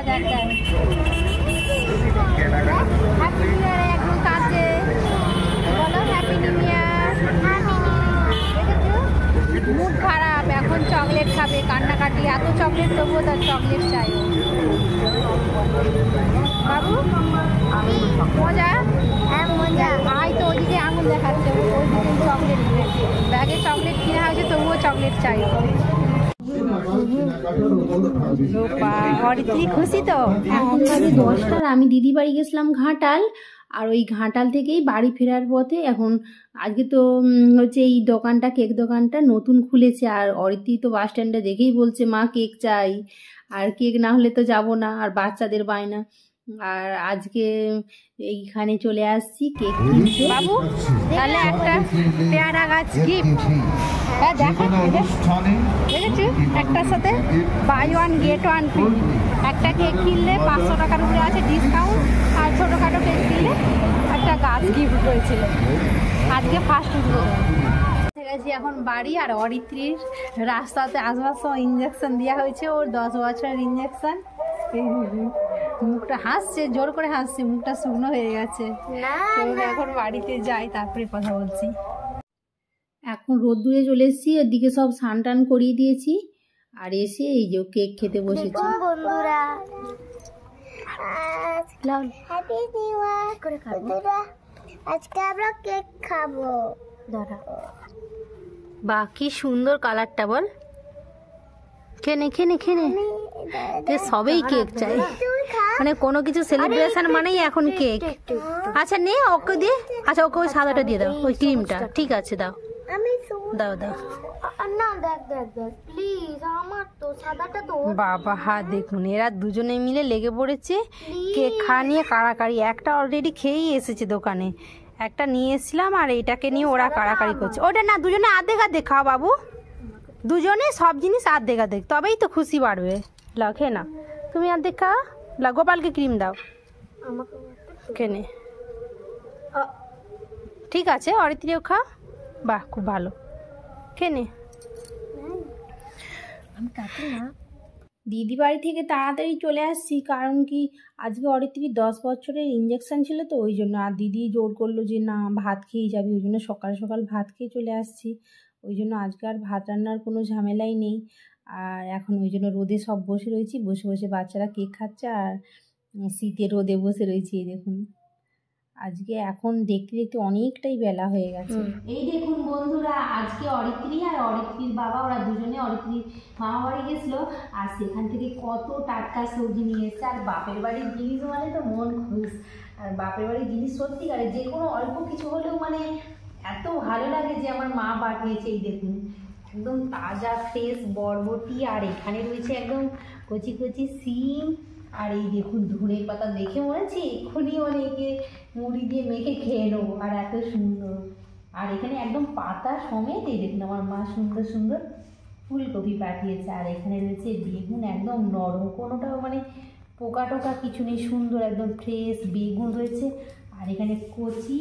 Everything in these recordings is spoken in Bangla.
দেখ দেখ হ্যাপি নিউ ইয়ার একদম কাছে বলো হ্যাপি নিউ ইয়ার। মুড খারাপ, এখন চকলেট খাবে, কান্নাকাটি, এত চকলেট দেবো তার চকলেট চাই। বাবু মজা? হ্যাঁ মজা। আয় তো ওদিকে আঙুল দেখাচ্ছে, ওইদিকে চকলেট ব্যাগে চকলেট কিনা হয়েছে তবুও চকলেট চাই। খুশি তো? এখন বাজে 10টার, আমি দিদি বাড়ি গেছিলাম ঘাটাল, আর ওই ঘাটাল থেকেই বাড়ি ফেরার পথে এখন আজকে তো হচ্ছে এই দোকানটা, কেক দোকানটা নতুন খুলেছে, আর অরিত্রি তো বাস স্ট্যান্ডে দেখেই বলছে মা কেক চাই, আর কেক না হলে তো যাব না, আর বাচ্চাদের বায়না। আর আজকে এইখানে চলে আসছি কেক কিনতে। বাবু তাহলে একটা পেয়ারা গাছ গিফট। হ্যাঁ দেখো দেখেছি, একটার সাথে buy one get one free. একটা কেক কিনলে 500 টাকার উপরে আছে ডিসকাউন্ট, আর ছোটোখাটো কেক কিনলে একটা গাছ গিফট করেছিল। আজকে ফার্স্ট গেছি এখন বাড়ি, আর অরিত্রির রাস্তাতে আসবার সময় ইঞ্জেকশন দেওয়া হয়েছে, ওর 10 বছরের ইঞ্জেকশন। মুখটা হাসছে, জোর করে হাসছে, মুখটা শুকনো হয়ে গেছে। এখন বাড়িতে যাই, তারপরে কথা বলছি। এখন রোদ্দুরে চলে এসেছি, ওদিকে সব স্নান টান করিয়ে দিয়েছি, আর এসে এই যে কেক খেতে বসেছি। বন্ধুরা হ্যাপি নিউ ইয়ার করে খাবো, আজকে আমরা কেক খাবো। দাঁড়া, বাহ কি সুন্দর কালারটা, বল খেনে খেনে খেনে। সবেই কেক চাই, মানে কোনো কিছু সেলিব্রেশন মানেই এখন কেক। আচ্ছা নে ওকে দিয়ে, আচ্ছা ওকে ওই সাদাটা দিয়ে দাও, ওই ক্রিমটা। ঠিক আছে দাও দাও দাও। বাবা হাত দেখুন, এরা দুজনে মিলে লেগে পড়েছে কেক খাওয়া নিয়ে কাড়াকাড়ি। একটা অলরেডি খেয়েই এসেছে দোকানে, একটা নিয়ে এসেছিলাম, আর এইটাকে নিয়ে ওরা কাড়াকাড়ি করছে। ওটা না, দুজনে আধেক আধেক খাও বাবু, দুজনে সব জিনিস আধেক আধেক, তবেই তো খুশি বাড়বে। লাও খেয়ে না, তুমি আধেক খাও। লা গোপালকে ক্রিম দাও, কেনে ঠিক আছে। অরিত্রিও খাও, বাহ খুব ভালো, কেনে। দিদি বাড়ি থেকে তাড়াতাড়ি চলে আসছি, কারণ কি আজকে অরিত্রির 10 বছরের ইঞ্জেকশন ছিল তো ওই জন্য। আর দিদি জোর করলো যে না ভাত খেয়েই যাবি, ওই জন্য সকাল সকাল ভাত খেয়ে চলে আসছি। ওই জন্য আজকে আর ভাত রান্নার কোনো ঝামেলাই নেই। আর এখন ওই জন্য রোদে সব বসে রয়েছি, বসে বসে বাচ্চারা কেক খাচ্ছে, আর শীতে রোদে বসে রয়েছি। এই দেখুন, আজকে এখন দেখতে দেখতে অনেকটাই বেলা হয়ে গেছে। এই দেখুন বন্ধুরা, আজকে অরিত্রি আর অরিত্রির বাবা ওরা দুজনে অরিত্রির মামা বাড়ি গেছিলো, আর সেখান থেকে কত টাটকা সবজি নিয়ে এসছে। আর বাপের বাড়ির জিনিস মানে তো মন খুশ, আর বাপের বাড়ির জিনিস সত্যিকারে যে কোনো অল্প কিছু হলেও মানে এত ভালো লাগে যে আমার মা পাঠিয়েছে। এই দেখুন একদম তাজা ফ্রেশ বরবটি, আর এখানে রয়েছে একদম কচি কচি শিম, আর এই দেখুন ধনের পাতা, দেখে মনে হচ্ছে এক্ষুনি অনেকে মুড়ি দিয়ে মেখে খেয়ে নেবো, আর এত সুন্দর। আর এখানে একদম পাতা সমেত এই দেখুন আমার মা সুন্দর সুন্দর ফুলকপি পাঠিয়েছে, আর এখানে রয়েছে বেগুন একদম নরম, কোনোটাও মানে পোকা টোকা কিছু নেই, সুন্দর একদম ফ্রেশ বেগুন রয়েছে। আর এখানে কচি,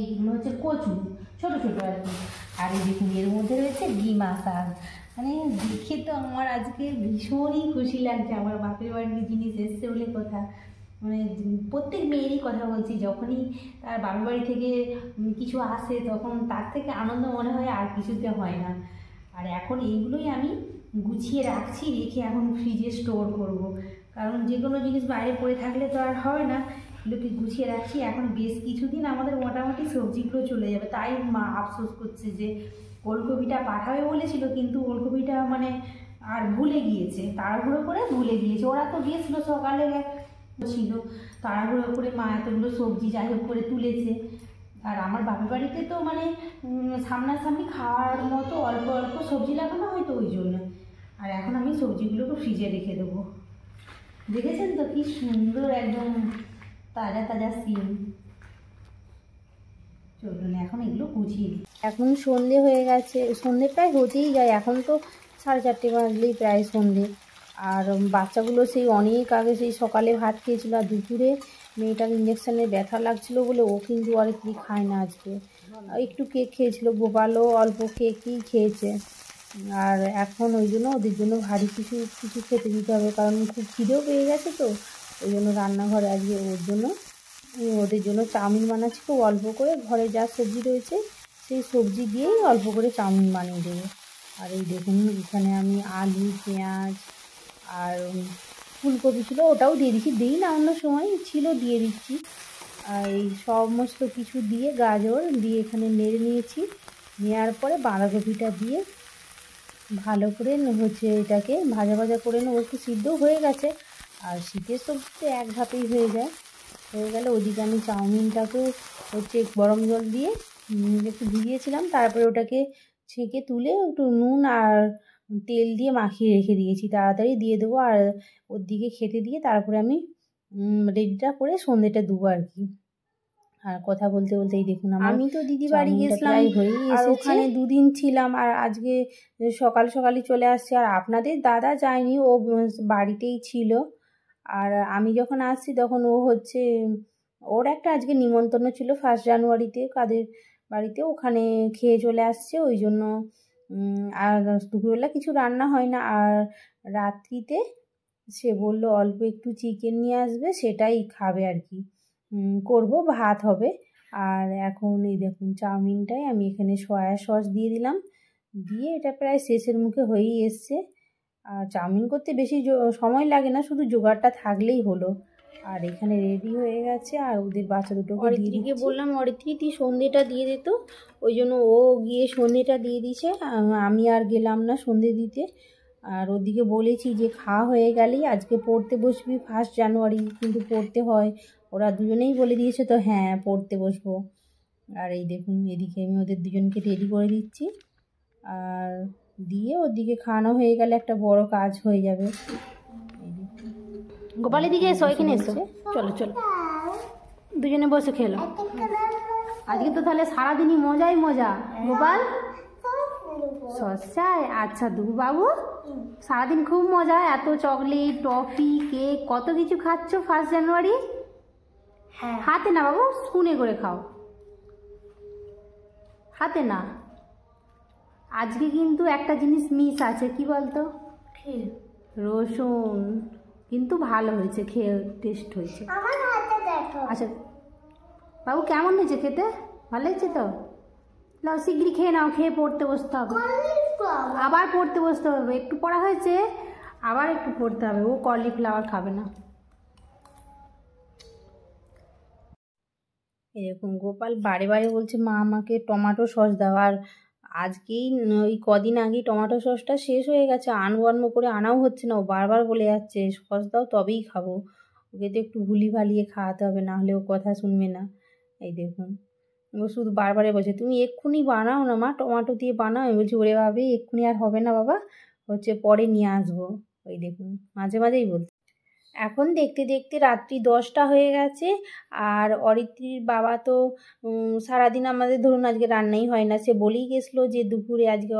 এইগুলো হচ্ছে কচু ছোটো ছোটো আর কি। আর এই দেখুন এর মধ্যে রয়েছে ডিমা শাক, মানে দেখে তো আমার আজকে ভীষণই খুশি লাগছে। আমার বাপের বাড়ির জিনিস এসছে বলে কথা, মানে প্রত্যেক মেয়েরই কথা বলছি, যখনই তার বাপের বাড়ি থেকে কিছু আসে তখন তার থেকে আনন্দ মনে হয় আর কিছুতে হয় না। আর এখন এইগুলোই আমি গুছিয়ে রাখছি, রেখে এখন ফ্রিজে স্টোর করব, কারণ যে কোনো জিনিস বাইরে পড়ে থাকলে তো আর হয় না। এগুলোকে গুছিয়ে রাখছি, এখন বেশ কিছুদিন আমাদের মোটামুটি সবজিগুলো চলে যাবে। তাই মা আফসোস করছে যে ওলকপিটা পাঠাবে বলেছিল, কিন্তু ওলকপিটা মানে আর ভুলে গিয়েছে, তাড়াহুড়ো করে ভুলে গিয়েছে। ওরা তো গিয়েছিলো সকালে ছিল, তাড়াহুড়ো করে মা এতগুলো সবজি যাই হোক করে তুলেছে। আর আমার বাপের বাড়িতে তো মানে সামনাসামনি খাওয়ার মতো অল্প অল্প সবজি লাগানো হয়তো ওই জন্য। আর এখন আমি সবজিগুলোকে ফ্রিজে রেখে দেবো। দেখেছেন তো কি সুন্দর একদম তাজা তাজা সিম। চলুন এখন এগুলো গুছিয়ে দিই। এখন সন্ধে হয়ে গেছে, সন্ধে প্রায় হতেই যায়, এখন তো 4:30 বাজলেই প্রায় সন্ধে। আর বাচ্চাগুলো সেই অনেক আগে সেই সকালে ভাত খেয়েছিল, আর দুপুরে মেয়েটার ইঞ্জেকশনের ব্যথা লাগছিল বলে ও কিন্তু আর কি খায় না আজকে, একটু কেক খেয়েছিল। গোপালও অল্প কেকই খেয়েছে। আর এখন ওই জন্য ওদের জন্য ভারী কিছু কিছু খেতে দিতে হবে, কারণ খুব খিদেও পেয়ে গেছে তো। ওই জন্য রান্নাঘরে আজকে ওদের জন্য চাউমিন বানাচ্ছি খুব অল্প করে, ঘরে যা সবজি রয়েছে সেই সবজি দিয়েই অল্প করে চাউমিন বানিয়ে দেবো। আর এই দেখুন এখানে আমি আলু, পেঁয়াজ আর ফুলকপি ছিল, ওটাও দিয়ে দিচ্ছি, দিই না অন্য সময়, ছিল দিয়ে দিচ্ছি। আর এই সমস্ত কিছু দিয়ে গাজর দিয়ে এখানে নেড়ে নিয়েছি। নেওয়ার পরে বাঁধাকপিটা দিয়ে ভালো করে এটাকে ভাজা ভাজা করে নেবো। একটু সিদ্ধ হয়ে গেছে, আর শীতের সবজিতে এক ধাপেই হয়ে গেলে ওদিকে আমি চাউমিনটাকেও গরম জল দিয়ে একটু ভিজিয়েছিলাম, তারপরে ওটাকে ছেঁকে তুলে একটু নুন আর তেল দিয়ে মাখিয়ে রেখে দিয়েছি, তাড়াতাড়ি দিয়ে দেবো। আর ওর দিকে খেতে দিয়ে তারপরে আমি রেডিটা করে সন্ধ্যেটা দেবো আর কি। আর কথা বলতে বলতেই দেখুন আমি তো দিদি বাড়ি গেছিলাম, আর ওখানে দুদিন ছিলাম, আর আজকে সকালই চলে আসছি। আর আপনাদের দাদা যায়নি, ও বাড়িতেই ছিল। আর আমি যখন আসছি তখন ওর একটা আজকে নিমন্ত্রণ ছিল 1 জানুয়ারিতে কাদের বাড়িতে, ওখানে খেয়ে চলে আসছে। ওই জন্য আর দুপুরবেলা কিছু রান্না হয় না। আর রাত্রিতে সে বলল অল্প একটু চিকেন নিয়ে আসবে, সেটাই খাবে আর কি, করবো, ভাত হবে। আর এখন এই দেখুন চাউমিনটাই আমি এখানে সয়া সস দিয়ে দিলাম, দিয়ে এটা প্রায় শেষের মুখে হয়েই এসছে। আর চাউমিন করতে বেশি সময় লাগে না, শুধু জোগাড়টা থাকলেই হলো। আর এখানে রেডি হয়ে গেছে। আর ওদের বাচ্চা দুটোকে দিয়ে দিচ্ছি, বললাম অরিত্রি সন্ধ্যেটা দিয়ে দিত, ওই জন্য ও গিয়ে সন্ধ্যেটা দিয়ে দিছে, আমি আর গেলাম না সন্ধ্যে দিতে। আর ওদিকে বলেছি যে খাওয়া হয়ে গেলেই আজকে পড়তে বসবি 1 জানুয়ারি, কিন্তু পড়তে হয়, ওরা দুজনেই বলে দিয়েছে তো হ্যাঁ পড়তে বসবো। আর এই দেখুন এদিকে আমি ওদের দুজনকে রেডি করে দিচ্ছি, আর দিয়ে ওদিকে খাওয়ানো হয়ে গেলে একটা বড় কাজ হয়ে যাবে। গোপালের দিকে এসো, এখানে এসো, চলো চলো দুজনে বসে খেলো। আজকে তো তাহলে সারাদিনই মজাই মজা। গোপাল সস্যায়, আচ্ছা দুগু বাবু সারাদিন খুব মজা, এত চকলেট, টফি, কেক, কত কিছু খাচ্ছ 1 জানুয়ারি। হ্যাঁ, হাতে না বাবু, স্পুনে করে খাও, হাতে না। আজকে কিন্তু একটা জিনিস মিস আছে, কি বলতো? রসুন, কিন্তু ভালো হয়েছে, খেয়ে টেস্ট হয়েছে। আচ্ছা বাবু কেমন হয়েছে খেতে? ভালো হয়েছে তো? নাও শিগগিরি খেয়ে নাও, খেয়ে পড়তে বসতে হবে, আবার পড়তে বসতে হবে। একটু পড়া হয়েছে, আবার একটু পড়তে হবে। ও কলিফ্লাওয়ার খাবে না। এরকম গোপাল বারে বারে বলছে মা আমাকে টমেটো সস দাও, আর আজকেই ওই কদিন আগেই টমেটো সসটা শেষ হয়ে গেছে, আনবো করে আনাও হচ্ছে না। ও বারবার বলে যাচ্ছে সস দাও তবেই খাবো, ওকে তো একটু ভুলি ভালিয়ে খাওয়াতে হবে, না হলে ও কথা শুনবে না। এই দেখুন ও শুধু বারবারে বলছে তুমি এক্ষুনি বানাও না মা, টমেটো দিয়ে বানাও। আমি বলছি ওরে ভাবে এক্ষুনি আর হবে না বাবা, পরে নিয়ে আসবো। ওই দেখুন মাঝে মাঝেই বলছে। এখন দেখতে দেখতে রাত্রি 10টা হয়ে গেছে। আর অরিত্রির বাবা তো সারাদিন আমাদের ধরুন আজকে রান্নাই হয় না, সে বলেই গেছিলো যে দুপুরে আজকে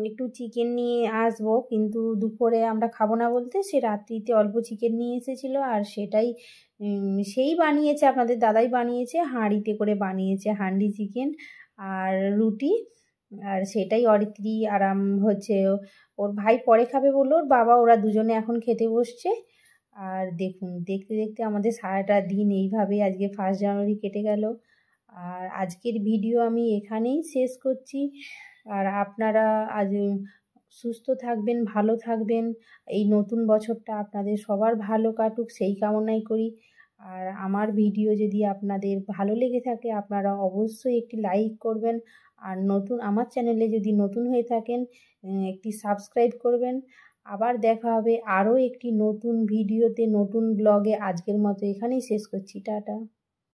একটু চিকেন নিয়ে আসবো, কিন্তু দুপুরে আমরা খাবো না বলতে সে রাত্রিতে অল্প চিকেন নিয়ে এসেছিলো, আর সেটাই সেই বানিয়েছে, আপনাদের দাদাই বানিয়েছে, হাঁড়িতে করে বানিয়েছে, হান্ডি চিকেন আর রুটি। আর সেটাই অরিত্রি আরাম ওর ভাই পরে খাবে বললো, ওর বাবা, ওরা দুজনে এখন খেতে বসছে। আর দেখুন দেখতে দেখতে আমাদের সারাটা দিন এইভাবেই আজকে 1 জানুয়ারি কেটে গেল। আর আজকের ভিডিও আমি এখানেই শেষ করছি। আর আপনারা আজ সুস্থ থাকবেন, ভালো থাকবেন, এই নতুন বছরটা আপনাদের সবার ভালো কাটুক সেই কামনাই করি। আর আমার ভিডিও যদি আপনাদের ভালো লেগে থাকে আপনারা অবশ্যই একটি লাইক করবেন, আর আমার চ্যানেলে যদি নতুন হয়ে থাকেন একটি সাবস্ক্রাইব করবেন। আবার দেখা হবে আরও একটি নতুন ভিডিওতে, নতুন ব্লগে। আজকের মতো এখানেই শেষ করছি, টাটা।